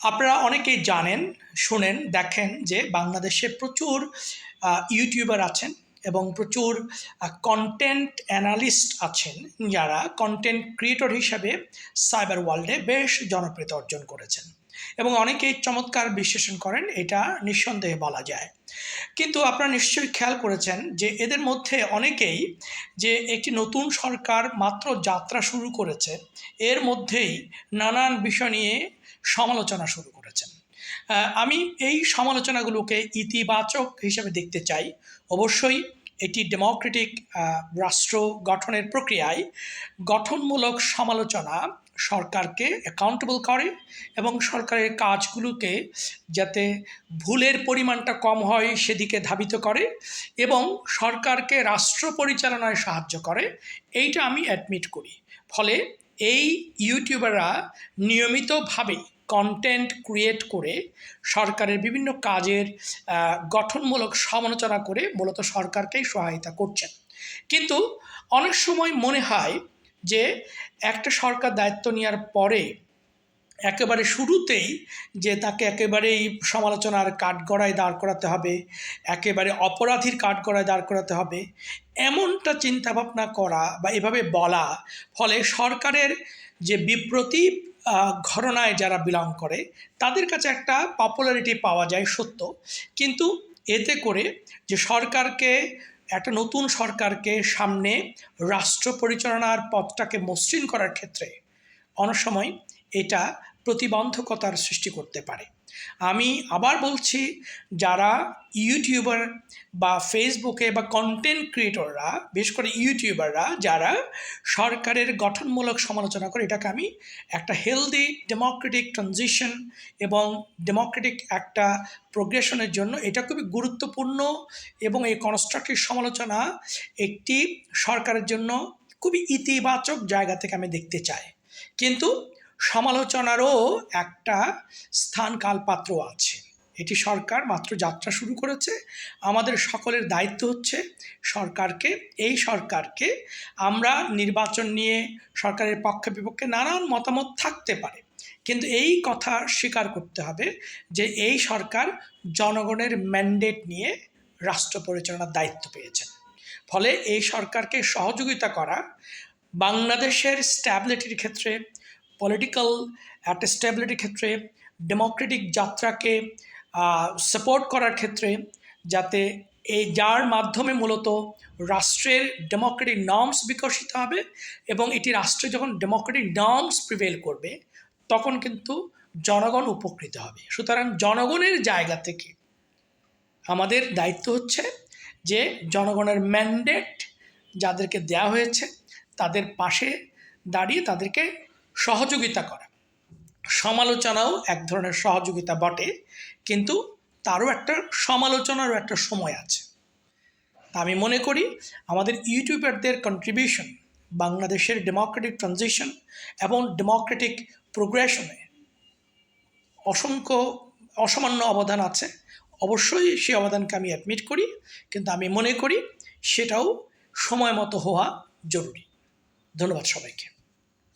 আপনারা অনেকেই জানেন, শোনেন, দেখেন যে বাংলাদেশে প্রচুর ইউটিউবার আছেন এবং প্রচুর কন্টেন্ট অ্যানালিস্ট আছেন, যারা কন্টেন্ট ক্রিয়েটর হিসাবে সাইবার ওয়ার্ল্ডে বেশ জনপ্রিয়তা অর্জন করেছেন এবং অনেকেই চমৎকার বিশ্লেষণ করেন, এটা নিঃসন্দেহে বলা যায়। কিন্তু আপনারা নিশ্চয়ই খেয়াল করেছেন যে এদের মধ্যে অনেকেই যে একটি নতুন সরকার মাত্র যাত্রা শুরু করেছে, এর মধ্যেই নানান বিষয় নিয়ে সমালোচনা শুরু করেছেন। আমি এই সমালোচনাগুলোকে ইতিবাচক হিসেবে দেখতে চাই। অবশ্যই এটি ডেমোক্রেটিক রাষ্ট্র গঠনের প্রক্রিয়ায় গঠনমূলক সমালোচনা সরকারকে অ্যাকাউন্টেবল করে এবং সরকারের কাজগুলোকে যাতে ভুলের পরিমাণটা কম হয় সেদিকে ধাবিত করে এবং সরকারকে রাষ্ট্র পরিচালনায় সাহায্য করে, এইটা আমি অ্যাডমিট করি। ফলে এই ইউটিউবাররা নিয়মিতভাবে কন্টেন্ট ক্রিয়েট করে সরকারের বিভিন্ন কাজের গঠনমূলক সমালোচনা করে মূলত সরকারকেই সহায়তা করছেন। কিন্তু অনেক সময় মনে হয় যে একটা সরকার দায়িত্ব নেওয়ার পরে একেবারে শুরুতেই যে তাকে একেবারেই সমালোচনার কাঠগড়ায় দাঁড় করাতে হবে, একেবারে অপরাধীর কাঠগড়ায় দাঁড় করাতে হবে, এমনটা চিন্তাভাবনা করা বা এভাবে বলা, ফলে সরকারের যে বিপ্রতি ঘরানায় যারা বিলং করে তাদের কাছে একটা পপুলারিটি পাওয়া যায় সত্য, কিন্তু এতে করে যে সরকারকে, একটা নতুন সরকারকে সামনে রাষ্ট্র পরিচালনার পথটাকে মসৃণ করার ক্ষেত্রে অনেক সময় এটা প্রতিবন্ধকতার সৃষ্টি করতে পারে। আমি আবার বলছি, যারা ইউটিউবার বা ফেসবুকে বা কন্টেন্ট ক্রিয়েটররা, বিশেষ করে ইউটিউবাররা যারা সরকারের গঠনমূলক সমালোচনা করে, এটাকে আমি একটা হেলদি ডেমোক্রেটিক ট্রানজিশন এবং ডেমোক্রেটিক একটা প্রোগ্রেশনের জন্য এটা খুবই গুরুত্বপূর্ণ এবং এই কনস্ট্রাকটিভ সমালোচনা একটি সরকারের জন্য খুবই ইতিবাচক জায়গা থেকে আমি দেখতে চাই। কিন্তু সমালোচনারও একটা স্থান কালপাত্র আছে। এটি সরকার মাত্র যাত্রা শুরু করেছে। আমাদের সকলের দায়িত্ব হচ্ছে এই সরকারকে আমরা নির্বাচন নিয়ে সরকারের পক্ষে বিপক্ষে নানান মতামত থাকতে পারে, কিন্তু এই কথা স্বীকার করতে হবে যে এই সরকার জনগণের ম্যান্ডেট নিয়ে রাষ্ট্র পরিচালনার দায়িত্ব পেয়েছেন। ফলে এই সরকারকে সহযোগিতা করা, বাংলাদেশের স্ট্যাবিলিটির ক্ষেত্রে, পলিটিক্যাল একটা স্ট্যাবিলিটির ক্ষেত্রে, ডেমোক্রেটিক যাত্রাকে সাপোর্ট করার ক্ষেত্রে, যাতে যার মাধ্যমে মূলত রাষ্ট্রের ডেমোক্রেটিক নর্মস বিকশিত হবে এবং এটি রাষ্ট্রে যখন ডেমোক্রেটিক নর্মস প্রিভেল করবে তখন কিন্তু জনগণ উপকৃত হবে। সুতরাং জনগণের জায়গা থেকে আমাদের দায়িত্ব হচ্ছে যে জনগণের ম্যান্ডেট যাদেরকে দেওয়া হয়েছে তাদের পাশে দাঁড়িয়ে তাদেরকে সহযোগিতা করা। সমালোচনাও এক ধরনের সহযোগিতা বটে, কিন্তু তারও একটা সমালোচনারও একটা সময় আছে। আমি মনে করি আমাদের ইউটিউবারদের কন্ট্রিবিউশন বাংলাদেশের ডেমোক্রেটিক ট্রানজিশন এবং ডেমোক্রেটিক প্রোগ্রেশনে অসামান্য অবদান আছে। অবশ্যই সেই অবদানকে আমি অ্যাডমিট করি, কিন্তু আমি মনে করি সেটাও সময় মতো হওয়া জরুরি। ধন্যবাদ সবাইকে।